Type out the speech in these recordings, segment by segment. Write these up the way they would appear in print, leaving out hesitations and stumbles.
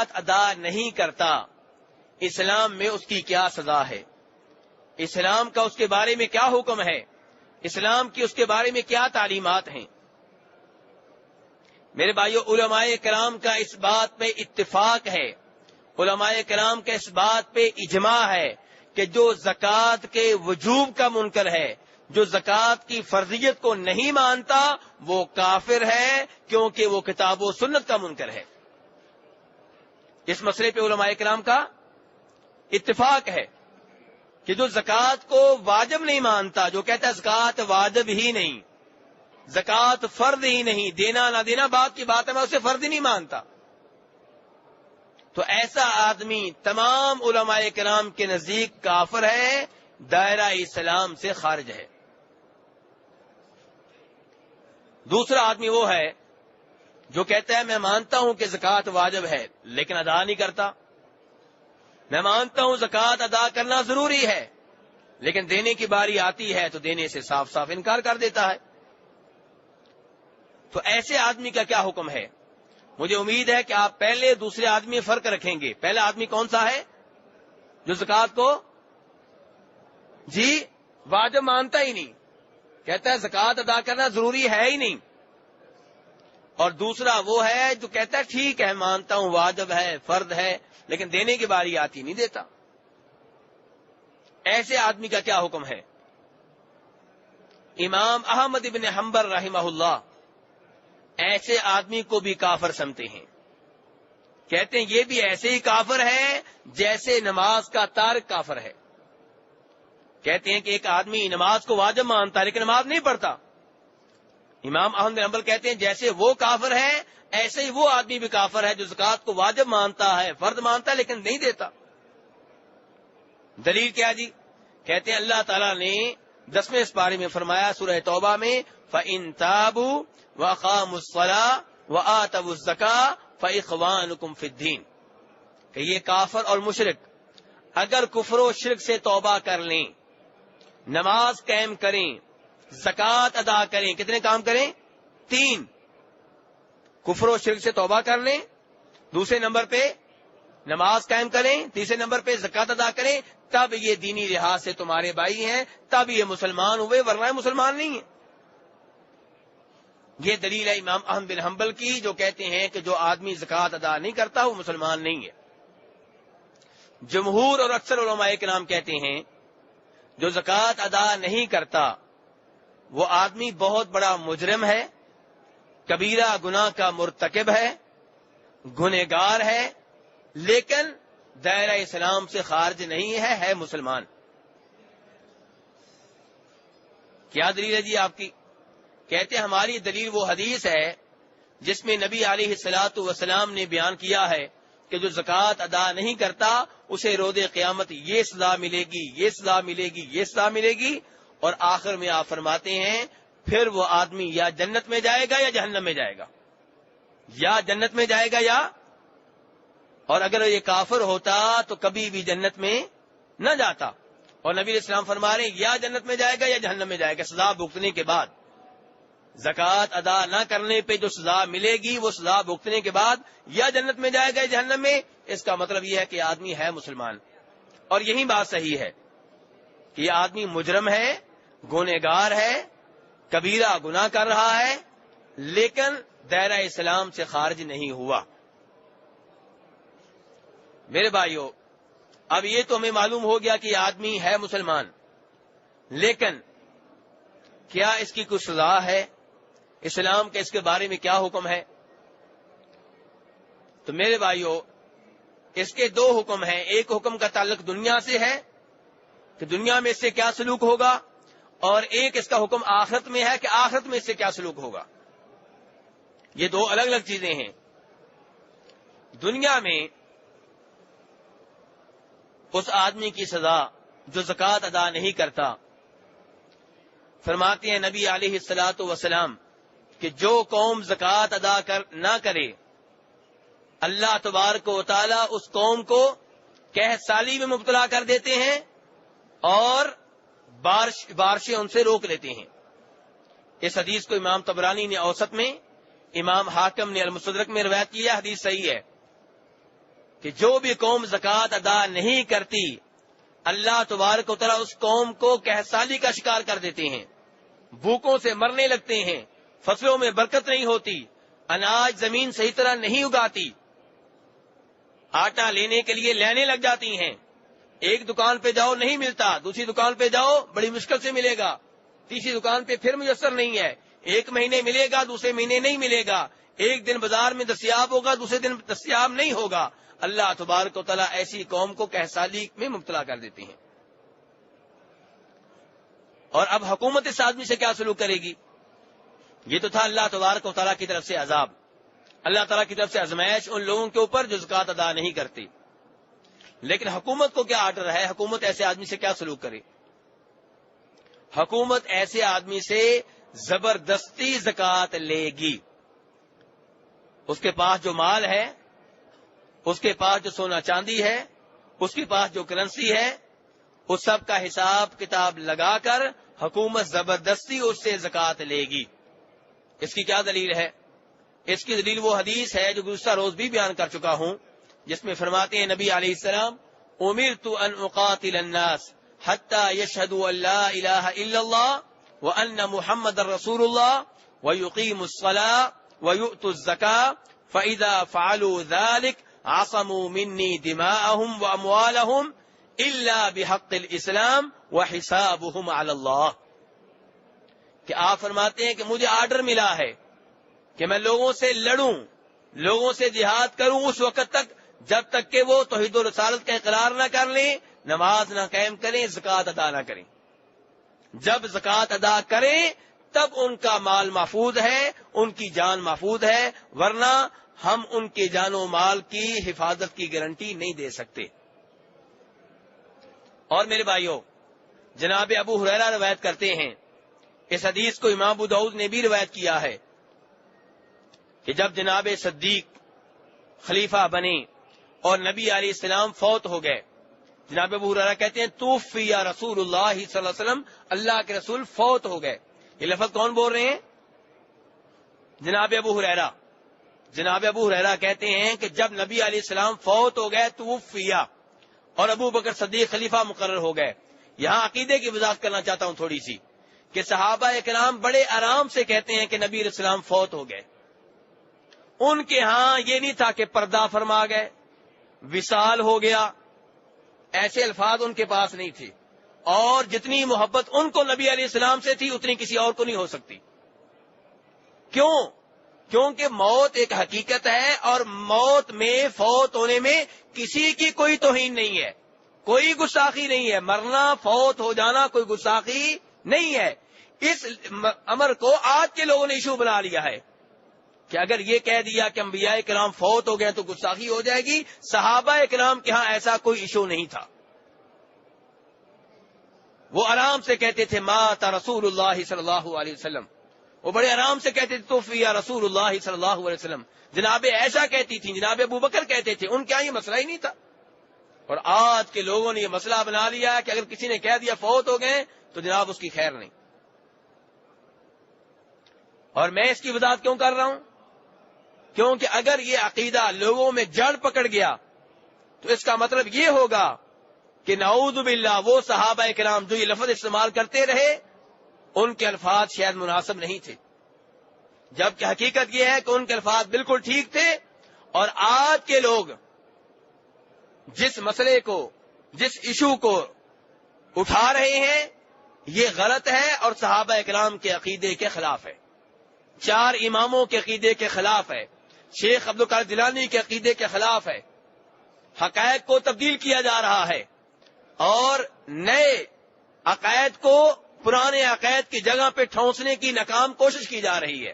زکوٰۃ ادا نہیں کرتا اسلام میں اس کی کیا سزا ہے، اسلام کا اس کے بارے میں کیا حکم ہے، اسلام کی اس کے بارے میں کیا تعلیمات ہیں۔ میرے بھائیو، علماء کرام کا اس بات پہ اتفاق ہے، علماء کرام کا اس بات پہ اجماع ہے کہ جو زکوٰۃ کے وجوب کا منکر ہے، جو زکوٰۃ کی فرضیت کو نہیں مانتا، وہ کافر ہے، کیونکہ وہ کتاب و سنت کا منکر ہے۔ اس مسئلے پہ علماء کرام کا اتفاق ہے کہ جو زکوٰۃ کو واجب نہیں مانتا، جو کہتا ہے زکوٰۃ واجب ہی نہیں، زکوٰۃ فرض ہی نہیں، دینا نہ دینا بات کی بات ہے، میں اسے فرض ہی نہیں مانتا، تو ایسا آدمی تمام علماء کرام کے نزدیک کافر ہے، دائرہ اسلام سے خارج ہے۔ دوسرا آدمی وہ ہے جو کہتا ہے میں مانتا ہوں کہ زکوٰۃ واجب ہے لیکن ادا نہیں کرتا، میں مانتا ہوں زکوٰۃ ادا کرنا ضروری ہے لیکن دینے کی باری آتی ہے تو دینے سے صاف صاف انکار کر دیتا ہے۔ تو ایسے آدمی کا کیا حکم ہے؟ مجھے امید ہے کہ آپ پہلے دوسرے آدمی میں فرق رکھیں گے۔ پہلا آدمی کون سا ہے؟ جو زکوٰۃ کو واجب مانتا ہی نہیں، کہتا ہے زکوٰۃ ادا کرنا ضروری ہے ہی نہیں، اور دوسرا وہ ہے جو کہتا ہے ٹھیک ہے مانتا ہوں واجب ہے فرض ہے لیکن دینے کی باری آتی نہیں دیتا۔ ایسے آدمی کا کیا حکم ہے؟ امام احمد بن حنبل رحمہ اللہ ایسے آدمی کو بھی کافر سمجھتے ہیں، کہتے ہیں یہ بھی ایسے ہی کافر ہے جیسے نماز کا تارک کافر ہے۔ کہتے ہیں کہ ایک آدمی نماز کو واجب مانتا ہے لیکن نماز نہیں پڑھتا، امام احمد بن حنبل کہتے ہیں جیسے وہ کافر ہے ایسے ہی وہ آدمی بھی کافر ہے جو زکوٰۃ کو واجب مانتا ہے، فرض مانتا ہے لیکن نہیں دیتا۔ دلیل کیا جی؟ کہتے ہیں اللہ تعالیٰ نے 10ویں پارے میں فرمایا سورہ توبہ میں فَإِن تَابُوا وَأَقَامُوا الصَّلَاةَ وَآتَوُا الزَّكَاةَ فَإِخْوَانُكُمْ فِي الدِّينِ، کہ یہ کافر اور مشرک اگر کفر و شرک سے توبہ کر لیں، نماز قائم کریں، زکوٰۃ ادا کریں، کتنے کام کریں؟ 3، کفر و شرک سے توبہ کر لیں، دوسرے نمبر پہ نماز قائم کریں، تیسرے نمبر پہ زکوٰۃ ادا کریں، تب یہ دینی لحاظ سے تمہارے بھائی ہیں، تب یہ مسلمان ہوئے، ورنہ مسلمان نہیں ہیں۔ یہ دلیل ہے امام احمد بن حنبل کی جو کہتے ہیں کہ جو آدمی زکوٰۃ ادا نہیں کرتا وہ مسلمان نہیں ہے۔ جمہور اور اکثر علماء کرام کہتے ہیں جو زکوٰۃ ادا نہیں کرتا وہ آدمی بہت بڑا مجرم ہے، کبیرہ گناہ کا مرتکب ہے، گنہگار ہے، لیکن دائرہ اسلام سے خارج نہیں ہے مسلمان۔ کیا دلیل ہے جی آپ کی؟ کہتے ہیں ہماری دلیل وہ حدیث ہے جس میں نبی علیہ الصلوۃ والسلام نے بیان کیا ہے کہ جو زکوٰۃ ادا نہیں کرتا اسے روز قیامت یہ سزا ملے گی، یہ سزا ملے گی، یہ سزا ملے گی، اور آخر میں آپ فرماتے ہیں پھر وہ آدمی یا جنت میں جائے گا یا جہنم میں جائے گا، یا جنت میں جائے گا یا، اور اگر یہ کافر ہوتا تو کبھی بھی جنت میں نہ جاتا، اور نبی علیہ السلام فرما رہے ہیں یا جنت میں جائے گا یا جہنم میں جائے گا۔ سزا بھگتنے کے بعد، زکوٰۃ ادا نہ کرنے پہ جو سزا ملے گی وہ سزا بھگتنے کے بعد یا جنت میں جائے گا یا جہنم میں۔ اس کا مطلب یہ ہے کہ آدمی ہے مسلمان، اور یہی بات صحیح ہے کہ یہ آدمی مجرم ہے، گنہگار ہے، کبیرہ گناہ کر رہا ہے، لیکن دائرہ اسلام سے خارج نہیں ہوا۔ میرے بھائیو، اب یہ تو ہمیں معلوم ہو گیا کہ یہ آدمی ہے مسلمان، لیکن کیا اس کی کوئی سزا ہے؟ اسلام کا اس کے بارے میں کیا حکم ہے؟ تو میرے بھائیو، اس کے 2 حکم ہیں۔ ایک حکم کا تعلق دنیا سے ہے کہ دنیا میں اس سے کیا سلوک ہوگا، اور ایک اس کا حکم آخرت میں ہے کہ آخرت میں اس سے کیا سلوک ہوگا۔ یہ 2 الگ الگ چیزیں ہیں۔ دنیا میں اس آدمی کی سزا جو زکوٰۃ ادا نہیں کرتا، فرماتے ہیں نبی علیہ الصلوۃ والسلام کہ جو قوم زکوٰۃ ادا نہ کرے، اللہ تبارک و تعالی اس قوم کو قحط سالی میں مبتلا کر دیتے ہیں اور بارشیں ان سے روک لیتے ہیں۔ اس حدیث کو امام طبرانی نے اوسط میں، امام حاکم نے المستدرک میں روایت کیا، حدیث صحیح ہے۔ کہ جو بھی قوم زکوٰۃ ادا نہیں کرتی اللہ تبارک و تعالیٰ اس قوم کو قحط کا شکار کر دیتے ہیں، بھوکوں سے مرنے لگتے ہیں، فصلوں میں برکت نہیں ہوتی، اناج زمین صحیح طرح نہیں اگاتی، آٹا لینے کے لیے لینے لگ جاتی ہیں، ایک دکان پہ جاؤ نہیں ملتا، دوسری دکان پہ جاؤ بڑی مشکل سے ملے گا، تیسری دکان پہ پھر میسر نہیں ہے، ایک مہینے ملے گا دوسرے مہینے نہیں ملے گا، ایک دن بازار میں دستیاب ہوگا دوسرے دن دستیاب نہیں ہوگا۔ اللہ تبارک و تعالیٰ ایسی قوم کو قحط میں مبتلا کر دیتے ہیں۔ اور اب حکومت اس آدمی سے کیا سلوک کرے گی؟ یہ تو تھا اللہ تبارک و تعالیٰ کی طرف سے عذاب، اللہ تعالیٰ کی طرف سے آزمائش ان لوگوں کے اوپر جو زکوٰۃ ادا نہیں کرتے۔ لیکن حکومت کو کیا آرڈر ہے؟ حکومت ایسے آدمی سے کیا سلوک کرے؟ حکومت ایسے آدمی سے زبردستی زکوٰۃ لے گی۔ اس کے پاس جو مال ہے، اس کے پاس جو سونا چاندی ہے، اس کے پاس جو کرنسی ہے، اس سب کا حساب کتاب لگا کر حکومت زبردستی اس سے زکوٰۃ لے گی۔ اس کی کیا دلیل ہے؟ اس کی دلیل وہ حدیث ہے جو گزشتہ روز بھی بیان کر چکا ہوں، جس میں فرماتے ہیں نبی علیہ السلام امرت ان اقاتل الناس حتى يشهدوا ان لا اله الا الله وان محمد رسول الله ويقيموا الصلاة ويؤتوا الزكاة فاذا فعلوا ذلك عصموا مني دماءهم واموالهم الا بحق الاسلام وحسابهم على الله۔ کہ آپ فرماتے ہیں کہ مجھے آرڈر ملا ہے کہ میں لوگوں سے لڑوں، لوگوں سے جہاد کروں اس وقت تک جب تک کہ وہ توحید و رسالت کا اقرار نہ کر لیں، نماز نہ قائم کریں، زکوٰۃ ادا نہ کریں۔ جب زکوٰۃ ادا کریں تب ان کا مال محفوظ ہے، ان کی جان محفوظ ہے، ورنہ ہم ان کے جان و مال کی حفاظت کی گارنٹی نہیں دے سکتے۔ اور میرے بھائیوں، جناب ابو ہریرہ روایت کرتے ہیں، اس حدیث کو امام ابو داؤد نے بھی روایت کیا ہے کہ جب جناب صدیق خلیفہ بنے اور نبی علیہ السلام فوت ہو گئے، جناب ابو ہریرہ کہتے ہیں توفی رسول اللہ صلی اللہ علیہ وسلم، اللہ کے رسول فوت ہو گئے۔ یہ لفظ کون بول رہے ہیں؟ جناب ابو ہریرہ۔ جناب ابو ہریرہ کہتے ہیں کہ جب نبی علیہ السلام فوت ہو گئے توفی اور ابو بکر صدیق خلیفہ مقرر ہو گئے۔ یہاں عقیدے کی وضاحت کرنا چاہتا ہوں تھوڑی سی، کہ صحابہ کرام بڑے آرام سے کہتے ہیں کہ نبی علیہ السلام فوت ہو گئے۔ ان کے ہاں یہ نہیں تھا کہ پردہ فرما گئے، وصال ہو گیا، ایسے الفاظ ان کے پاس نہیں تھے، اور جتنی محبت ان کو نبی علیہ السلام سے تھی اتنی کسی اور کو نہیں ہو سکتی۔ کیوں؟ کیونکہ موت ایک حقیقت ہے، اور موت میں، فوت ہونے میں کسی کی کوئی توہین نہیں ہے، کوئی گستاخی نہیں ہے۔ مرنا، فوت ہو جانا کوئی گستاخی نہیں ہے۔ اس امر کو آج کے لوگوں نے ایشو بنا لیا ہے کہ اگر یہ کہہ دیا کہ انبیاء کرام فوت ہو گئے تو گستاخی ہو جائے گی۔ صحابہ کرام کے ہاں ایسا کوئی ایشو نہیں تھا، وہ آرام سے کہتے تھے مات رسول اللہ صلی اللہ علیہ وسلم، وہ بڑے آرام سے کہتے تھے توفی رسول اللہ صلی اللہ علیہ وسلم۔ جناب ایسا کہتی تھی، جناب ابو بکر کہتے تھے، ان کے یہاں یہ مسئلہ ہی نہیں تھا۔ اور آج کے لوگوں نے یہ مسئلہ بنا لیا کہ اگر کسی نے کہہ دیا فوت ہو گئے تو جناب اس کی خیر نہیں۔ اور میں اس کی وضاحت کیوں کر رہا ہوں؟ کیونکہ اگر یہ عقیدہ لوگوں میں جڑ پکڑ گیا تو اس کا مطلب یہ ہوگا کہ نعوذ باللہ وہ صحابہ کرام جو یہ لفظ استعمال کرتے رہے ان کے الفاظ شاید مناسب نہیں تھے، جبکہ حقیقت یہ ہے کہ ان کے الفاظ بالکل ٹھیک تھے۔ اور آج کے لوگ جس مسئلے کو، جس ایشو کو اٹھا رہے ہیں یہ غلط ہے اور صحابہ کرام کے عقیدے کے خلاف ہے، چار اماموں کے عقیدے کے خلاف ہے، شیخ عبد القادر جیلانی کے عقیدے کے خلاف ہے۔ حقائق کو تبدیل کیا جا رہا ہے اور نئے عقائد کو پرانے عقائد کی جگہ پہ ٹھونسنے کی ناکام کوشش کی جا رہی ہے۔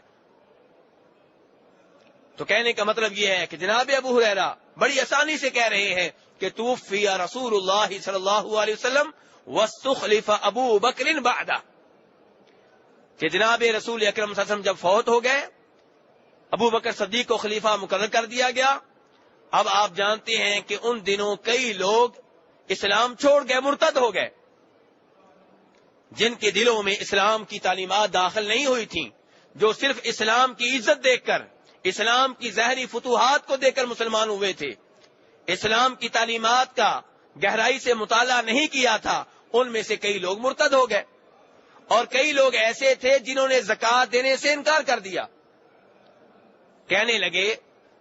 تو کہنے کا مطلب یہ ہے کہ جناب ابو ہریرہ بڑی آسانی سے کہہ رہے ہیں کہ توفی رسول اللہ صلی اللہ علیہ وسلم واستخلف ابو بکر بعدہ، کہ جناب رسول اکرم صلی اللہ علیہ وسلم جب فوت ہو گئے ابو بکر صدیق کو خلیفہ مقرر کر دیا گیا۔ اب آپ جانتے ہیں کہ ان دنوں کئی لوگ اسلام چھوڑ گئے، مرتد ہو گئے، جن کے دلوں میں اسلام کی تعلیمات داخل نہیں ہوئی تھیں، جو صرف اسلام کی عزت دیکھ کر، اسلام کی ظاہری فتوحات کو دیکھ کر مسلمان ہوئے تھے۔ اسلام کی تعلیمات کا گہرائی سے مطالعہ نہیں کیا تھا، ان میں سے کئی لوگ مرتد ہو گئے، اور کئی لوگ ایسے تھے جنہوں نے زکوٰۃ دینے سے انکار کر دیا. کہنے لگے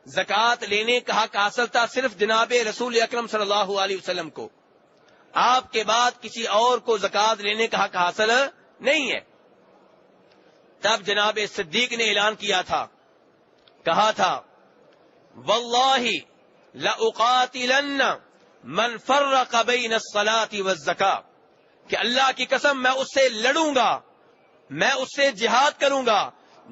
زکوٰۃ لینے کا حق حاصل تھا صرف جناب رسول اکرم صلی اللہ علیہ وسلم کو، آپ کے بعد کسی اور کو زکوٰۃ لینے کا حق حاصل نہیں ہے. تب جناب صدیق نے اعلان کیا تھا، کہا تھا واللہ لأقاتلن من فرق بین الصلاة والزکاة، کہ اللہ کی قسم میں اس سے لڑوں گا، میں اس سے جہاد کروں گا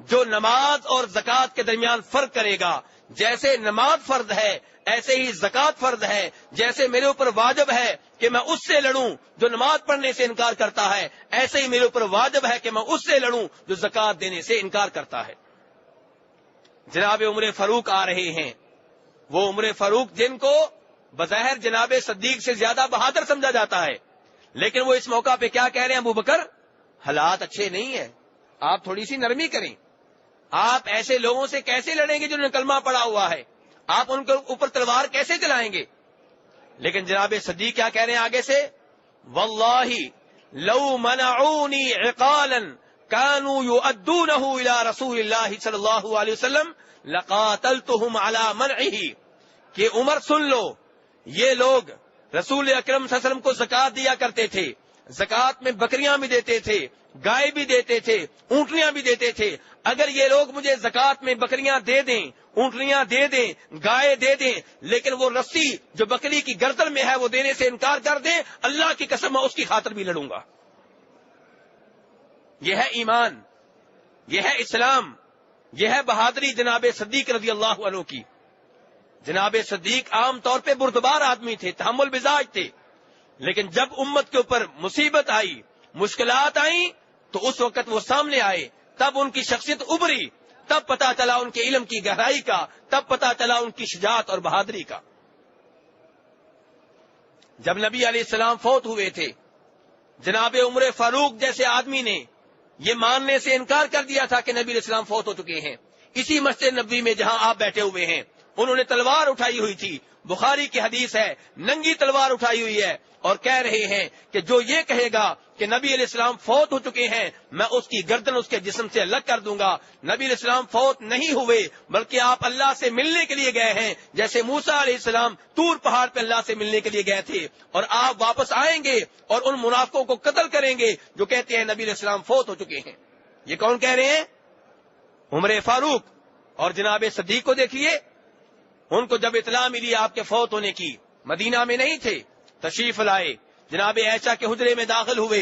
جو نماز اور زکوٰۃ کے درمیان فرق کرے گا. جیسے نماز فرض ہے ایسے ہی زکوٰۃ فرض ہے، جیسے میرے اوپر واجب ہے کہ میں اس سے لڑوں جو نماز پڑھنے سے انکار کرتا ہے، ایسے ہی میرے اوپر واجب ہے کہ میں اس سے لڑوں جو زکوٰۃ دینے سے انکار کرتا ہے. جناب عمر فاروق آ رہے ہیں، وہ عمر فاروق جن کو بظاہر جناب صدیق سے زیادہ بہادر سمجھا جاتا ہے، لیکن وہ اس موقع پہ کیا کہہ رہے ہیں، ابو بکر حالات اچھے نہیں ہیں، آپ تھوڑی سی نرمی کریں. آپ ایسے لوگوں سے کیسے لڑیں گے جنہوں نے کلمہ پڑا ہوا ہے، آپ ان کے اوپر تلوار کیسے چلائیں گے؟ لیکن جناب صدیق کیا کہہ رہے ہیں آگے سے، واللہ لو منعونی عقالا كانوا يؤدونه الى رسول اللہ صلی اللہ علیہ وسلم لقاتلتهم على منعه. کہ عمر سن لو، یہ لوگ رسول اکرم صلی اللہ علیہ وسلم کو زکوٰۃ دیا کرتے تھے، زکوٰۃ میں بکریاں بھی دیتے تھے، گائے بھی دیتے تھے، اونٹنیاں بھی دیتے تھے. اگر یہ لوگ مجھے زکوٰۃ میں بکریاں دے دیں، اونٹنیاں دے دیں، گائے دے دیں، لیکن وہ رسی جو بکری کی گردن میں ہے وہ دینے سے انکار کر دیں، اللہ کی قسم میں اس کی خاطر بھی لڑوں گا. یہ ہے ایمان، یہ ہے اسلام، یہ ہے بہادری جناب صدیق رضی اللہ عنہ کی. جناب صدیق عام طور پہ بردبار آدمی تھے، تحمل مزاج تھے، لیکن جب امت کے اوپر مصیبت آئی، مشکلات آئیں، تو اس وقت وہ سامنے آئے، تب ان کی شخصیت ابھری، تب پتا چلا ان کے علم کی گہرائی کا، تب پتا چلا ان کی شجاعت اور بہادری کا. جب نبی علیہ السلام فوت ہوئے تھے، جناب عمر فاروق جیسے آدمی نے یہ ماننے سے انکار کر دیا تھا کہ نبی علیہ السلام فوت ہو چکے ہیں. اسی مسجد نبوی میں جہاں آپ بیٹھے ہوئے ہیں، انہوں نے تلوار اٹھائی ہوئی تھی، بخاری کی حدیث ہے، ننگی تلوار اٹھائی ہوئی ہے، اور کہہ رہے ہیں کہ جو یہ کہے گا کہ نبی علیہ السلام فوت ہو چکے ہیں، میں اس کی گردن اس کے جسم سے الگ کر دوں گا. نبی علیہ السلام فوت نہیں ہوئے، بلکہ آپ اللہ سے ملنے کے لیے گئے ہیں، جیسے موسیٰ علیہ السلام طور پہاڑ پہ اللہ سے ملنے کے لیے گئے تھے، اور آپ واپس آئیں گے اور ان منافقوں کو قتل کریں گے جو کہتے ہیں نبی علیہ السلام فوت ہو چکے ہیں. یہ کون کہہ رہے ہیں؟ عمر فاروق. اور جناب صدیق کو دیکھیے، ان کو جب اطلاع ملی آپ کے فوت ہونے کی، مدینہ میں نہیں تھے، تشریف لائے، جناب عائشہ کے حجرے میں داخل ہوئے.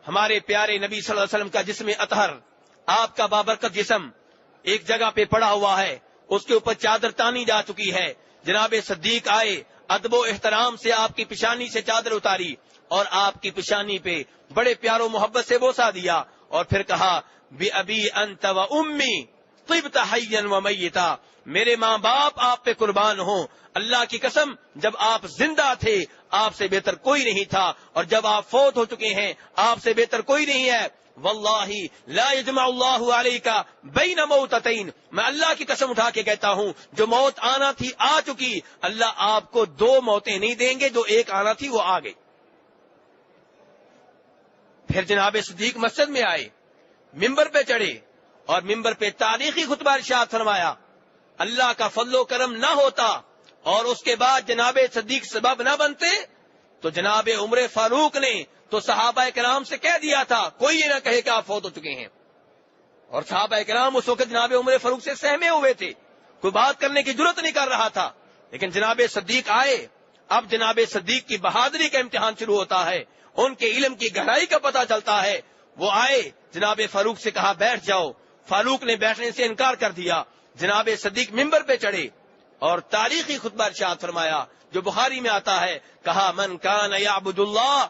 ہمارے پیارے نبی صلی اللہ علیہ وسلم کا جسم اطہر، آپ کا بابرکت جسم ایک جگہ پہ پڑا ہوا ہے، اس کے اوپر چادر تانی جا چکی ہے. جناب صدیق آئے، ادب و احترام سے آپ کی پیشانی سے چادر اتاری اور آپ کی پیشانی پہ بڑے پیار و محبت سے بوسہ دیا، اور پھر کہا بِأَبِي أَنْتَ وَأُمِّي طِبْتَ حَيًّا وَمَيِّتًا، میرے ماں باپ آپ پہ قربان ہوں، اللہ کی قسم جب آپ زندہ تھے آپ سے بہتر کوئی نہیں تھا، اور جب آپ فوت ہو چکے ہیں آپ سے بہتر کوئی نہیں ہے. واللہ لا یجمع اللہ علیک بین موتتین، میں اللہ کی قسم اٹھا کے کہتا ہوں جو موت آنا تھی آ چکی، اللہ آپ کو دو موتیں نہیں دیں گے، جو ایک آنا تھی وہ آ گئی. پھر جناب صدیق مسجد میں آئے، ممبر پہ چڑھے اور ممبر پہ تاریخی خطبہ ارشاد فرمایا. اللہ کا فضل و کرم نہ ہوتا اور اس کے بعد جناب صدیق سبب نہ بنتے تو جناب عمر فاروق نے تو صحابہ کرام سے کہہ دیا تھا کوئی یہ نہ کہے کہ آپ فوت ہو چکے ہیں. اور صحابہ کرام اس وقت جناب عمر فاروق سے سہمے ہوئے تھے، کوئی بات کرنے کی جرت نہیں کر رہا تھا. لیکن جناب صدیق آئے، اب جناب صدیق کی بہادری کا امتحان شروع ہوتا ہے، ان کے علم کی گہرائی کا پتہ چلتا ہے. وہ آئے، جناب فاروق سے کہا بیٹھ جاؤ، فاروق نے بیٹھنے سے انکار کر دیا. جناب صدیق ممبر پہ چڑھے اور تاریخی خطبہ ارشاد فرمایا جو بخاری میں آتا ہے، کہا من کان یعبد اللہ،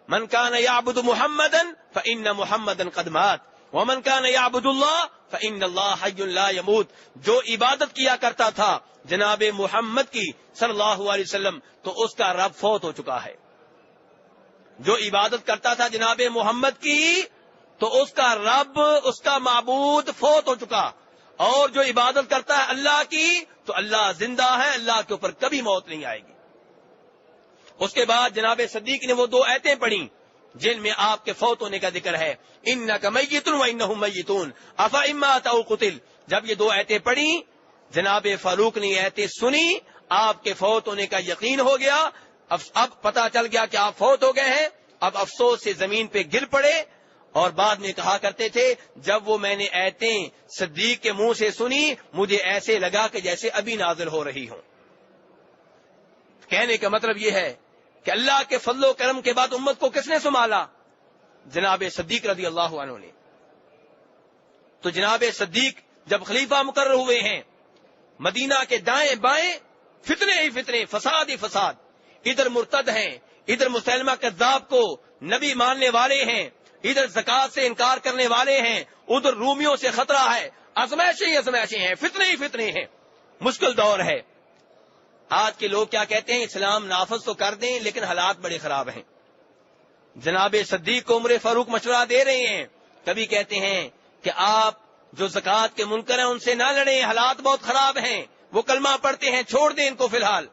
من کان یعبد محمدا فإن محمدا قد مات ومن کان یعبد اللہ فإن اللہ حی لا يموت. جو عبادت کیا کرتا تھا جناب محمد کی صلی اللہ علیہ وسلم تو اس کا رب فوت ہو چکا ہے. جو عبادت کرتا تھا جناب محمد کی تو اس کا رب، اس کا معبود فوت ہو چکا. اور جو عبادت کرتا ہے اللہ کی تو اللہ زندہ ہے، اللہ کے اوپر کبھی موت نہیں آئے گی۔ اس کے بعد جناب صدیق نے وہ 2 آیتیں پڑھی جن میں آپ کے فوت ہونے کا ذکر ہے، انک میت و انہم میتون افإن مات او قتل۔ جب یہ 2 آیتیں پڑھی جناب فاروق نے یہ آیتیں سنی، آپ کے فوت ہونے کا یقین ہو گیا۔ اب پتا چل گیا کہ آپ فوت ہو گئے ہیں۔ اب افسوس سے زمین پہ گر پڑے اور بعد میں کہا کرتے تھے جب وہ میں نے آیتیں صدیق کے منہ سے سنی مجھے ایسے لگا کہ جیسے ابھی نازل ہو رہی ہوں۔ کہنے کا مطلب یہ ہے کہ اللہ کے فضل و کرم کے بعد امت کو کس نے سنبھالا؟ جناب صدیق رضی اللہ عنہ نے۔ تو جناب صدیق جب خلیفہ مقرر ہوئے ہیں، مدینہ کے دائیں بائیں فتنے ہی فتنے، فساد ہی فساد، ادھر مرتد ہیں، ادھر مسلمہ کذاب کو نبی ماننے والے ہیں، ادھر زکات سے انکار کرنے والے ہیں، ادھر رومیوں سے خطرہ ہے، آزمائشیں ہی آزمائشیں ہیں، فتنے ہی فتنے ہیں، مشکل دور ہے۔ آج کے لوگ کیا کہتے ہیں؟ اسلام نافذ تو کر دیں لیکن حالات بڑے خراب ہیں۔ جناب صدیق کو عمر فاروق مشورہ دے رہے ہیں، کبھی کہتے ہیں کہ آپ جو زکات کے منکر ہیں ان سے نہ لڑیں، حالات بہت خراب ہیں، وہ کلمہ پڑھتے ہیں، چھوڑ دیں ان کو فی الحال۔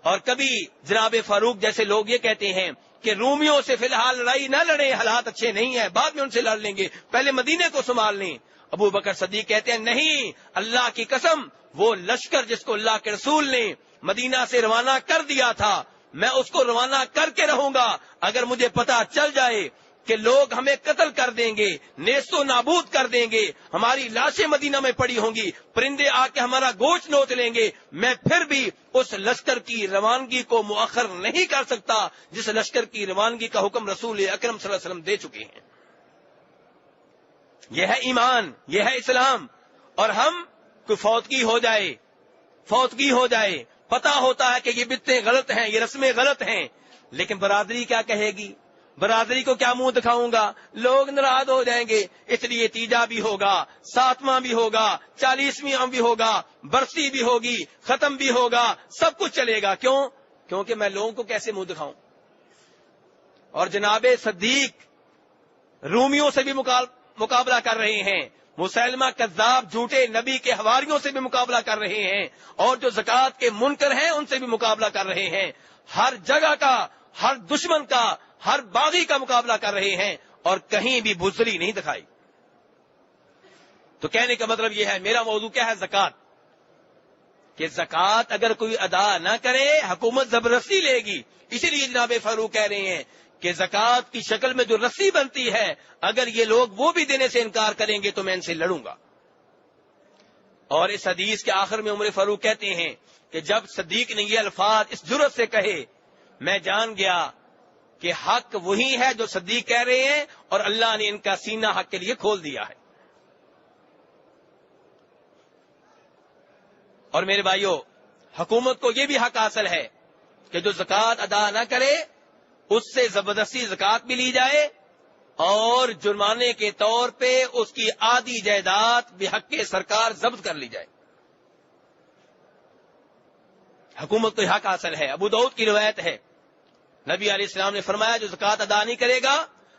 اور کبھی جناب فاروق جیسے لوگ یہ کہتے ہیں کہ رومیوں سے فی الحال لڑائی نہ لڑیں، حالات اچھے نہیں ہیں، بعد میں ان سے لڑ لیں گے، پہلے مدینے کو سنبھال لیں۔ ابو بکر صدیق کہتے ہیں نہیں، اللہ کی قسم وہ لشکر جس کو اللہ کے رسول نے مدینہ سے روانہ کر دیا تھا میں اس کو روانہ کر کے رہوں گا۔ اگر مجھے پتا چل جائے کہ لوگ ہمیں قتل کر دیں گے، نیست و نابود کر دیں گے، ہماری لاشیں مدینہ میں پڑی ہوں گی، پرندے آ کے ہمارا گوشت نوچ لیں گے، میں پھر بھی اس لشکر کی روانگی کو مؤخر نہیں کر سکتا جس لشکر کی روانگی کا حکم رسول اکرم صلی اللہ علیہ وسلم دے چکے ہیں۔ یہ ہے ایمان، یہ ہے اسلام۔ اور ہم کوئی فوتگی ہو جائے پتا ہوتا ہے کہ یہ بدعتیں غلط ہیں، یہ رسمیں غلط ہیں، لیکن برادری کیا کہے گی؟ برادری کو کیا منہ دکھاؤں گا؟ لوگ ناراض ہو جائیں گے، اس لیے تیجا بھی ہوگا، 7واں بھی ہوگا، 40واں بھی ہوگا، برسی بھی ہوگی، ختم بھی ہوگا، سب کچھ چلے گا۔ کیوں؟ کیونکہ میں لوگوں کو کیسے منہ دکھاؤں؟ اور جناب صدیق رومیوں سے بھی مقابلہ کر رہے ہیں، مسلمہ کذاب جھوٹے نبی کے حواریوں سے بھی مقابلہ کر رہے ہیں، اور جو زکات کے منکر ہیں ان سے بھی مقابلہ کر رہے ہیں، ہر جگہ کا، ہر دشمن کا، ہر باغی کا مقابلہ کر رہے ہیں، اور کہیں بھی بزدلی نہیں دکھائی۔ تو کہنے کا مطلب یہ ہے، میرا موضوع کیا ہے؟ زکات۔ کہ زکات اگر کوئی ادا نہ کرے حکومت زبردستی لے گی۔ اسی لیے جناب فاروق کہہ رہے ہیں کہ زکات کی شکل میں جو رسی بنتی ہے اگر یہ لوگ وہ بھی دینے سے انکار کریں گے تو میں ان سے لڑوں گا۔ اور اس حدیث کے آخر میں عمر فاروق کہتے ہیں کہ جب صدیق نے یہ الفاظ اس جرأت سے کہے میں جان گیا کہ حق وہی ہے جو صدیق کہہ رہے ہیں، اور اللہ نے ان کا سینہ حق کے لیے کھول دیا ہے۔ اور میرے بھائیوں، حکومت کو یہ بھی حق حاصل ہے کہ جو زکات ادا نہ کرے اس سے زبردستی زکات بھی لی جائے، اور جرمانے کے طور پہ اس کی آدھی جائیداد بحق سرکار ضبط کر لی جائے۔ حکومت کو یہ حق حاصل ہے۔ ابو داؤد کی روایت ہے، نبی علیہ السلام نے فرمایا جو زکات ادا نہیں کرے گا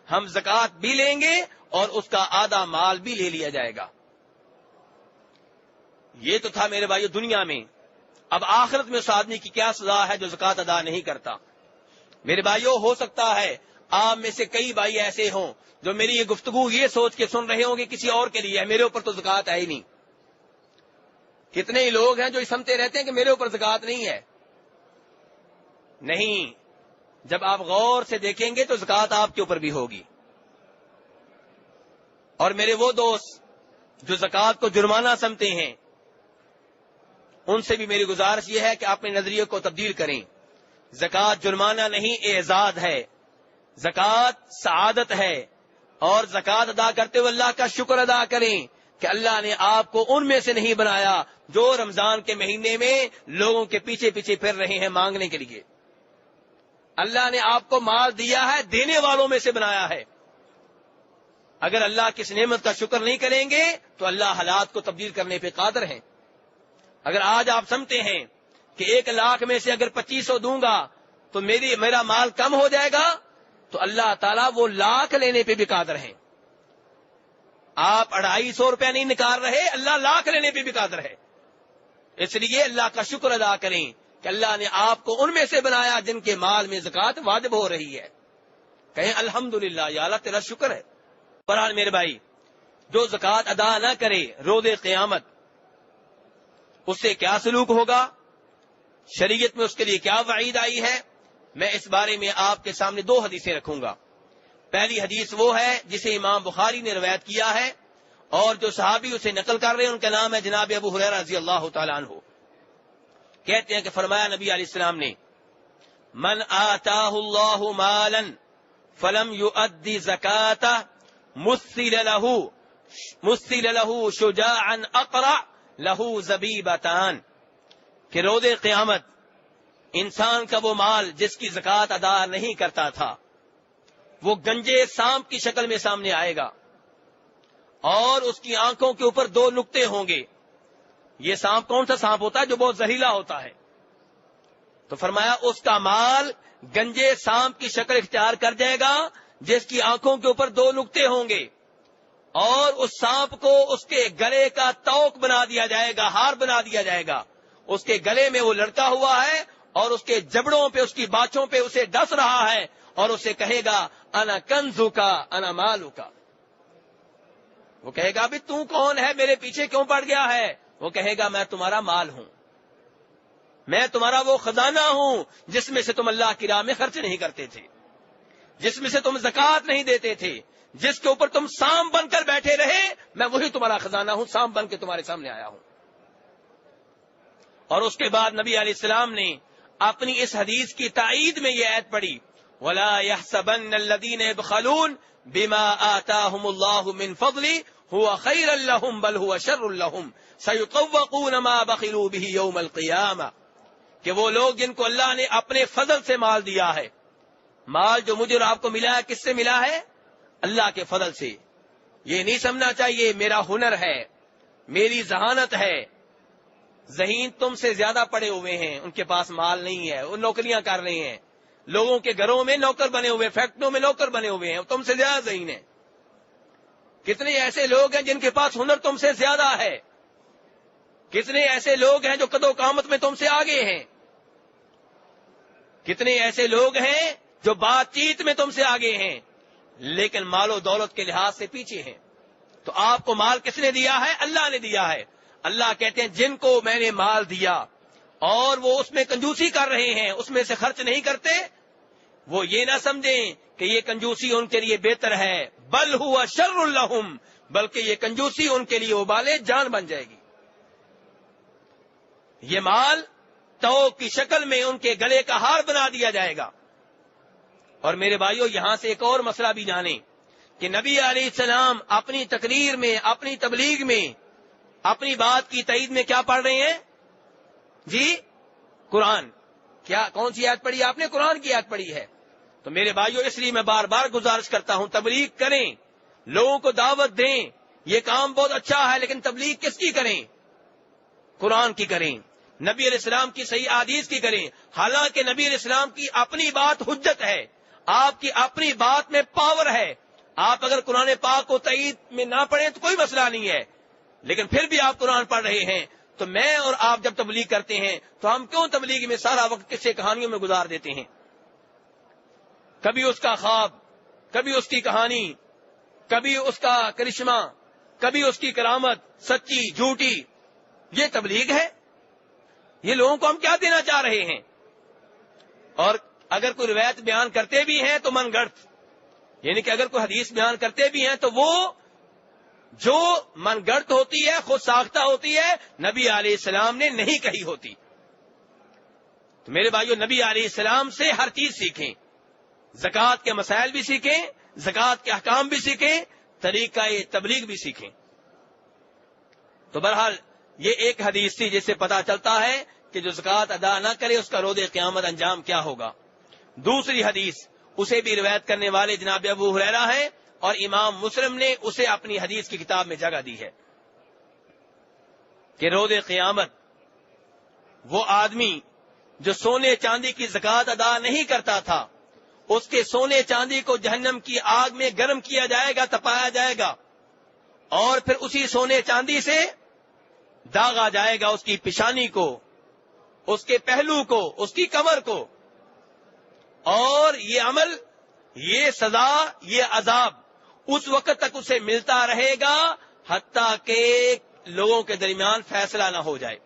ہم زکات بھی لیں گے اور اس کا آدھا مال بھی لے لیا جائے گا۔ یہ تو تھا میرے بھائیو دنیا میں۔ اب آخرت میں اس آدمی کی کیا سزا ہے جو زکات ادا نہیں کرتا؟ میرے بھائیو، ہو سکتا ہے آپ میں سے کئی بھائی ایسے ہوں جو میری یہ گفتگو یہ سوچ کے سن رہے ہوں گے کسی اور کے لیے ہے، میرے اوپر تو زکات ہے ہی نہیں۔ کتنے ہی لوگ ہیں جو سمجھتے رہتے ہیں کہ میرے اوپر زکات نہیں ہے۔ نہیں، جب آپ غور سے دیکھیں گے تو زکات آپ کے اوپر بھی ہوگی۔ اور میرے وہ دوست جو زکات کو جرمانہ سمجھتے ہیں ان سے بھی میری گزارش یہ ہے کہ اپنے نظریے کو تبدیل کریں۔ زکات جرمانہ نہیں، اعزاز ہے، زکات سعادت ہے، اور زکات ادا کرتے ہوئے اللہ کا شکر ادا کریں کہ اللہ نے آپ کو ان میں سے نہیں بنایا جو رمضان کے مہینے میں لوگوں کے پیچھے پیچھے پھر رہے ہیں مانگنے کے لیے۔ اللہ نے آپ کو مال دیا ہے، دینے والوں میں سے بنایا ہے۔ اگر اللہ کی اس نعمت کا شکر نہیں کریں گے تو اللہ حالات کو تبدیل کرنے پہ قادر ہیں۔ اگر آج آپ سمجھتے ہیں کہ 1 لاکھ میں سے اگر 2500 دوں گا تو میرا مال کم ہو جائے گا، تو اللہ تعالیٰ وہ لاکھ لینے پہ بھی قادر ہیں۔ آپ 250 روپیہ نہیں نکال رہے، اللہ لاکھ لینے پہ بھی قادر ہے. اس لیے اللہ کا شکر ادا کریں کہ اللہ نے آپ کو ان میں سے بنایا جن کے مال میں زکوٰۃ واجب ہو رہی ہے. کہیں الحمدللہ، یا اللہ تیرا شکر ہے. برحال میرے بھائی، جو زکوٰۃ ادا نہ کرے روز قیامت، اس سے کیا سلوک ہوگا، شریعت میں اس کے لیے کیا وعید آئی ہے، میں اس بارے میں آپ کے سامنے 2 حدیثیں رکھوں گا. پہلی حدیث وہ ہے جسے امام بخاری نے روایت کیا ہے، اور جو صحابی اسے نقل کر رہے ہیں ان کا نام ہے جناب ابو ہریرہ رضی اللہ تعالیٰ عنہ. کہتے ہیں کہ فرمایا نبی علیہ السلام نے، من آتاہ اللہ مالا فلم یؤدی زکاتہ مثل لہ شجاعا اقرع لہ زبیبتان، کہ روز قیامت انسان کا وہ مال جس کی زکوٰۃ ادا نہیں کرتا تھا وہ گنجے سانپ کی شکل میں سامنے آئے گا، اور اس کی آنکھوں کے اوپر 2 نقطے ہوں گے. یہ سانپ کون سا سانپ ہوتا ہے؟ جو بہت زہریلا ہوتا ہے. تو فرمایا اس کا مال گنجے سانپ کی شکل اختیار کر جائے گا جس کی آنکھوں کے اوپر 2 نقطے ہوں گے، اور اس سانپ کو اس کے گلے کا توق بنا دیا جائے گا، ہار بنا دیا جائے گا. اس کے گلے میں وہ لڑکا ہوا ہے اور اس کے جبڑوں پہ، اس کی باچوں پہ اسے ڈس رہا ہے، اور اسے کہے گا انا کنزو کا انا مالو کا. وہ کہے گا بھی تو کون ہے، میرے پیچھے کیوں پڑ گیا ہے؟ وہ کہے گا میں تمہارا مال ہوں، میں تمہارا وہ خزانہ ہوں جس میں سے تم اللہ کی راہ میں خرچ نہیں کرتے تھے، جس میں سے تم زکوٰۃ نہیں دیتے تھے، جس کے اوپر تم سام بن کر بیٹھے رہے، میں وہی تمہارا خزانہ ہوں، سام بن کے تمہارے سامنے آیا ہوں. اور اس کے بعد نبی علیہ السلام نے اپنی اس حدیث کی تائید میں یہ آیت پڑھی، وَلَا يَحْسَبَنَّ الَّذِينَ يَبْخَلُونَ بِمَا آتَاهُمُ اللَّهُ مِنْ فَضْلِهِ هُوَ خَيْرًا لَهُمْ بَلْ هُوَ شَرٌّ لَهُمْ سَيُطَوَّقُونَ مَا بَخِلُوا بِهِ يَوْمَ الْقِيَامَةِ. کہ وہ لوگ جن کو اللہ نے اپنے فضل سے مال دیا ہے، مال جو مجھے اور آپ کو ملا ہے کس سے ملا ہے؟ اللہ کے فضل سے. یہ نہیں سمجھنا چاہیے میرا ہنر ہے، میری ذہانت ہے. ذہین تم سے زیادہ پڑے ہوئے ہیں، ان کے پاس مال نہیں ہے، وہ نوکریاں کر رہے ہیں، لوگوں کے گھروں میں نوکر بنے ہوئے، فیکٹریوں میں نوکر بنے ہوئے ہیں، تم سے زیادہ ذہین ہیں. کتنے ایسے لوگ ہیں جن کے پاس ہنر تم سے زیادہ ہے، کتنے ایسے لوگ ہیں جو قد و قامت میں تم سے آگے ہیں، کتنے ایسے لوگ ہیں جو بات چیت میں تم سے آگے ہیں، لیکن مال و دولت کے لحاظ سے پیچھے ہیں. تو آپ کو مال کس نے دیا ہے؟ اللہ نے دیا ہے. اللہ کہتے ہیں جن کو میں نے مال دیا اور وہ اس میں کنجوسی کر رہے ہیں، اس میں سے خرچ نہیں کرتے، وہ یہ نہ سمجھیں کہ یہ کنجوسی ان کے لیے بہتر ہے، بل ہوا شر لہم، بلکہ یہ کنجوسی ان کے لیے وبال جان بن جائے گی. یہ مال تو کی شکل میں ان کے گلے کا ہار بنا دیا جائے گا. اور میرے بھائیوں، یہاں سے ایک اور مسئلہ بھی جانیں کہ نبی علیہ السلام اپنی تقریر میں، اپنی تبلیغ میں، اپنی بات کی تائید میں کیا پڑھ رہے ہیں؟ جی قرآن. کیا کون سی آیت پڑھی آپ نے؟ قرآن کی آیت پڑھی ہے. تو میرے بھائیوں، اس لیے میں بار بار گزارش کرتا ہوں تبلیغ کریں، لوگوں کو دعوت دیں. یہ کام بہت اچھا ہے، لیکن تبلیغ کس کی کریں؟ قرآن کی کریں، نبی علیہ السلام کی صحیح احادیث کی کریں. حالانکہ نبی علیہ السلام کی اپنی بات حجت ہے، آپ کی اپنی بات میں پاور ہے. آپ اگر قرآن پاک کو تائید میں نہ پڑھیں تو کوئی مسئلہ نہیں ہے، لیکن پھر بھی آپ قرآن پڑھ رہے ہیں. تو میں اور آپ جب تبلیغ کرتے ہیں تو ہم کیوں تبلیغ میں سارا وقت قصے کہانیوں میں گزار دیتے ہیں؟ کبھی اس کا خواب، کبھی اس کی کہانی، کبھی اس کا کرشمہ، کبھی اس کی کرامت، سچی جھوٹی. یہ تبلیغ ہے؟ یہ لوگوں کو ہم کیا دینا چاہ رہے ہیں؟ اور اگر کوئی روایت بیان کرتے بھی ہیں تو من گڑت، یعنی کہ اگر کوئی حدیث بیان کرتے بھی ہیں تو وہ جو من گڑت ہوتی ہے، خود ساختہ ہوتی ہے، نبی علیہ السلام نے نہیں کہی ہوتی. تو میرے بھائیو، نبی علیہ السلام سے ہر چیز سیکھیں، زکوٰۃ کے مسائل بھی سیکھیں، زکوٰۃ کے احکام بھی سیکھیں، طریقہ تبلیغ بھی سیکھیں. تو بہرحال یہ ایک حدیث تھی جس سے پتا چلتا ہے کہ جو زکوٰۃ ادا نہ کرے اس کا روز قیامت انجام کیا ہوگا. دوسری حدیث، اسے بھی روایت کرنے والے جناب ابو ہریرہ ہیں، اور امام مسلم نے اسے اپنی حدیث کی کتاب میں جگہ دی ہے کہ روز قیامت وہ آدمی جو سونے چاندی کی زکوٰۃ ادا نہیں کرتا تھا، اس کے سونے چاندی کو جہنم کی آگ میں گرم کیا جائے گا، تپایا جائے گا، اور پھر اسی سونے چاندی سے داغا جائے گا اس کی پیشانی کو، اس کے پہلو کو، اس کی کمر کو، اور یہ عمل، یہ سزا، یہ عذاب اس وقت تک اسے ملتا رہے گا حتیٰ کہ لوگوں کے درمیان فیصلہ نہ ہو جائے.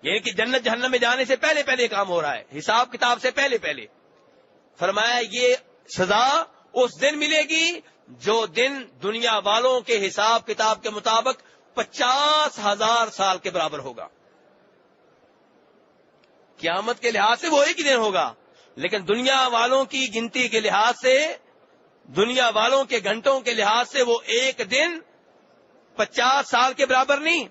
یعنی کہ جنت جہنم میں جانے سے پہلے پہلے کام ہو رہا ہے، حساب کتاب سے پہلے پہلے. فرمایا یہ سزا اس دن ملے گی جو دن دنیا والوں کے حساب کتاب کے مطابق 50,000 سال کے برابر ہوگا. قیامت کے لحاظ سے وہ ایک ہی دن ہوگا، لیکن دنیا والوں کی گنتی کے لحاظ سے، دنیا والوں کے گھنٹوں کے لحاظ سے وہ ایک دن 50 سال کے برابر نہیں،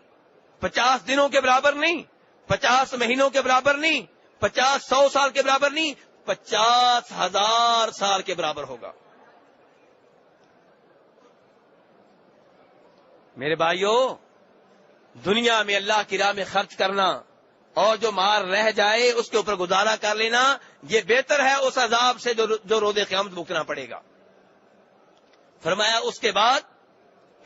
50 دنوں کے برابر نہیں، 50 مہینوں کے برابر نہیں، 100 سال کے برابر نہیں، 50,000 سال کے برابر ہوگا. میرے بھائیوں، دنیا میں اللہ کی راہ میں خرچ کرنا اور جو مال رہ جائے اس کے اوپر گزارا کر لینا، یہ بہتر ہے اس عذاب سے جو روز قیامت بھگتنا پڑے گا. فرمایا اس کے بعد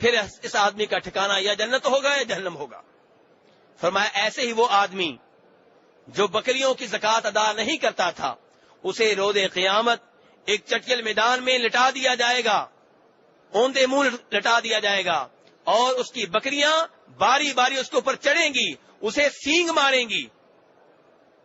پھر اس آدمی کا ٹھکانہ یا جنت ہوگا یا جہنم ہوگا. فرمایا ایسے ہی وہ آدمی جو بکریوں کی زکوٰۃ ادا نہیں کرتا تھا، اسے روز قیامت ایک چٹیل میدان میں لٹا دیا جائے گا، اوندے منہ لٹا دیا جائے گا، اور اس کی بکریاں باری باری اس کے اوپر چڑھیں گی، اسے سینگ ماریں گی،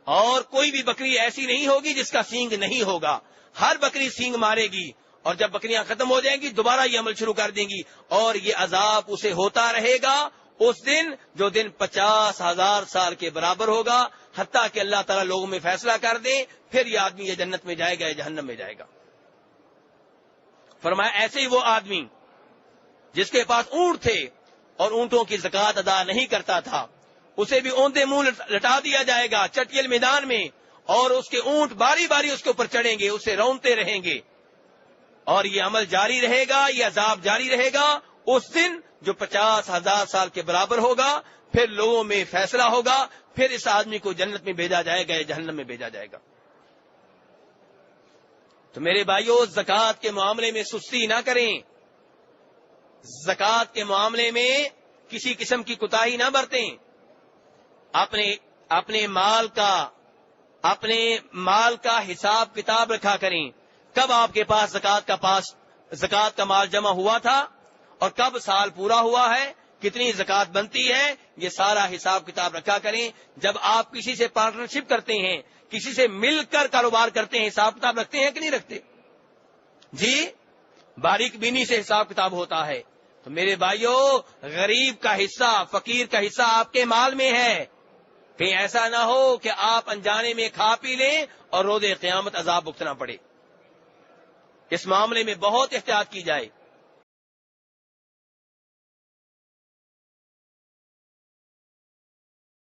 اور کوئی بھی بکری ایسی نہیں ہوگی جس کا سینگ نہیں ہوگا. ہر بکری سینگ مارے گی، اور جب بکریاں ختم ہو جائیں گی دوبارہ یہ عمل شروع کر دیں گی، اور یہ عذاب اسے ہوتا رہے گا اس دن جو دن 50,000 سال کے برابر ہوگا، حتیٰ کہ اللہ تعالیٰ لوگوں میں فیصلہ کر دے پھر یہ آدمی یہ جنت میں جائے گا یا جہنم میں جائے گا. فرمایا ایسے ہی وہ آدمی جس کے پاس اونٹ تھے اور اونٹوں کی زکوٰۃ ادا نہیں کرتا تھا، اسے بھی اوندے منہ لٹا دیا جائے گا چٹیل میدان میں، اور اس کے اونٹ باری باری اس کے اوپر چڑھیں گے، اسے رونتے رہیں گے، اور یہ عمل جاری رہے گا، یہ عذاب جاری رہے گا اس دن جو 50,000 سال کے برابر ہوگا. پھر لوگوں میں فیصلہ ہوگا، پھر اس آدمی کو جنت میں بھیجا جائے گا یا جہنم میں بھیجا جائے گا. تو میرے بھائیوں، زکوٰۃ کے معاملے میں سستی نہ کریں، زکوٰۃ کے معاملے میں کسی قسم کی کوتاہی نہ برتیں. اپنے مال کا حساب کتاب رکھا کریں. کب آپ کے پاس زکوٰۃ کا مال جمع ہوا تھا اور کب سال پورا ہوا ہے، کتنی زکوٰۃ بنتی ہے، یہ سارا حساب کتاب رکھا کریں. جب آپ کسی سے پارٹنرشپ کرتے ہیں، کسی سے مل کر کاروبار کرتے ہیں، حساب کتاب رکھتے ہیں کہ نہیں رکھتے؟ جی، باریک بینی سے حساب کتاب ہوتا ہے. تو میرے بھائیوں، غریب کا حصہ، فقیر کا حصہ آپ کے مال میں ہے. کہیں ایسا نہ ہو کہ آپ انجانے میں کھا پی لیں اور روز قیامت عذاب بھگتنا پڑے. اس معاملے میں بہت احتیاط کی جائے.